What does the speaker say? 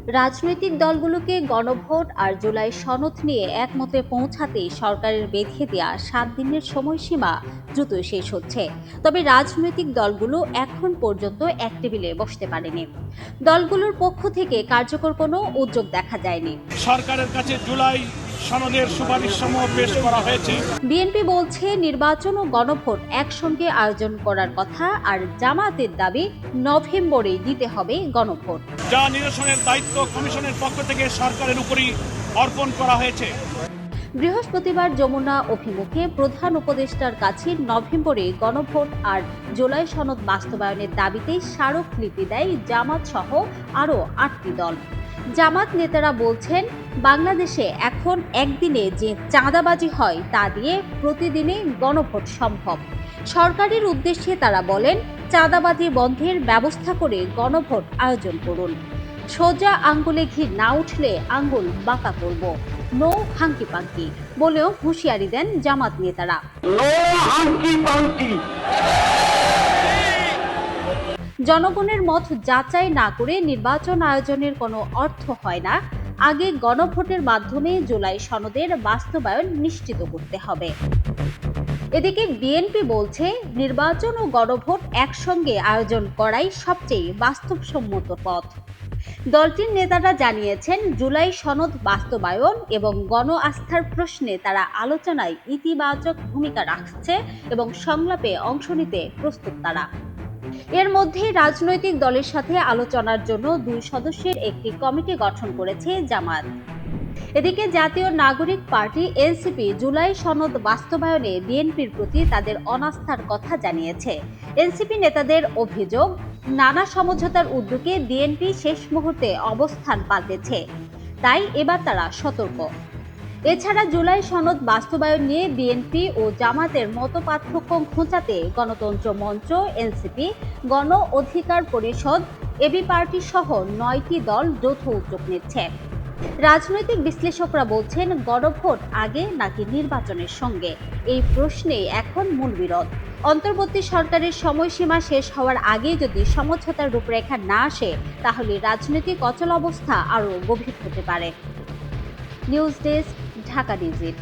রাজনৈতিক দলগুলোকে গণভোট আর জুলাই সনদ নিয়ে একমতে পৌঁছাতেই সরকারের বেঁধে দেওয়া 7 দিনের সময়সীমা দ্রুতই শেষ হচ্ছে। তবে রাজনৈতিক দলগুলো এখন পর্যন্ত এক টেবিলে বসতে পারেনি। দলগুলোর পক্ষ থেকে কার্যকর কোনো উদ্যোগ দেখা যায়নি। সরকারের কাছে জুলাই সনদের সুপারিশ সমূহ পেশ করা হয়েছে। বিএনপি বলছে নির্বাচন ও গণভোট একসঙ্গে আয়োজন করার কথা, আর জামায়াতের দাবি নভেম্বরেই দিতে হবে গণভোট। যা নিরসনের দায়িত্ব কমিশনের পক্ষ থেকে সরকারের উপরই অর্পণ করা হয়েছে। বৃহস্পতিবার যমুনা অভিমুখে প্রধান উপদেষ্টার কাছে নভেম্বরে গণভোট আর জুলাই সনদ বাস্তবায়নের দাবিতে স্মারকলিপি দেয় জামাত সহ আরও 8টি দল। জামাত নেতারা বলছেন, বাংলাদেশে এখন একদিনে যে চাঁদাবাজি হয় তা দিয়ে প্রতিদিনই গণভোট সম্ভব। সরকারের উদ্দেশ্যে তারা বলেন, চাঁদাবাজি বন্ধের ব্যবস্থা করে গণভোট আয়োজন করুন। সোজা আঙ্গুলে ঘি না উঠলে আঙ্গুল বাঁকা করব, নো হাঙ্কি পাঙ্কি বলেও হুঁশিয়ারি দেন জামাত নেতারা। জনগণের মত যাচাই না করে নির্বাচন আয়োজনের কোনো অর্থ হয় না। আগে গণভোটের মাধ্যমে জুলাই সনদের বাস্তবায়ন নিশ্চিত করতে হবে। এদিকে বিএনপি বলছে, নির্বাচন ও গণভোট একসঙ্গে আয়োজন করাই সবচেয়ে বাস্তবসম্মত পথ। দলটির নেতারা জানিয়েছেন, জুলাই সনদ বাস্তবায়ন এবং গণ আস্থার প্রশ্নে তারা আলোচনায় ইতিবাচক ভূমিকা রাখছে এবং সংলাপে অংশ নিতে প্রস্তুত তারা। এর মধ্যে রাজনৈতিক দলের সাথে আলোচনার জন্য 2 সদস্যের একটি কমিটি গঠন করেছে জামায়াত। এদিকে জাতীয় নাগরিক পার্টি এনসিপি জুলাই সনদ বাস্তবায়নে বিএনপির প্রতি তাদের অনাস্থার কথা জানিয়েছে। এনসিপি নেতাদের অভিযোগ, নানা সমঝোতার উদ্যোগে বিএনপি শেষ মুহূর্তে অবস্থান পাল্টেছে, তাই এবার তারা সতর্ক। এছাড়া জুলাই সনদ বাস্তবায়ন নিয়ে বিএনপি ও জামাতের মতপার্থক্য ঘোচাতে গণতন্ত্র মঞ্চ, এনসিপি, গণ অধিকার পরিষদ, এবি পার্টি সহ 9টি দল যৌথ উদ্যোগ নিচ্ছে। রাজনৈতিক বিশ্লেষকরা বলছেন, গণভোট আগে নাকি নির্বাচনের সঙ্গে, এই প্রশ্নে এখন মূল বিরোধ। অন্তর্বর্তী সরকারের সময়সীমা শেষ হওয়ার আগে যদি সমঝোতার রূপরেখা না আসে, তাহলে রাজনৈতিক অচলাবস্থা আরও গভীর হতে পারে। News desk, Dhaka digit.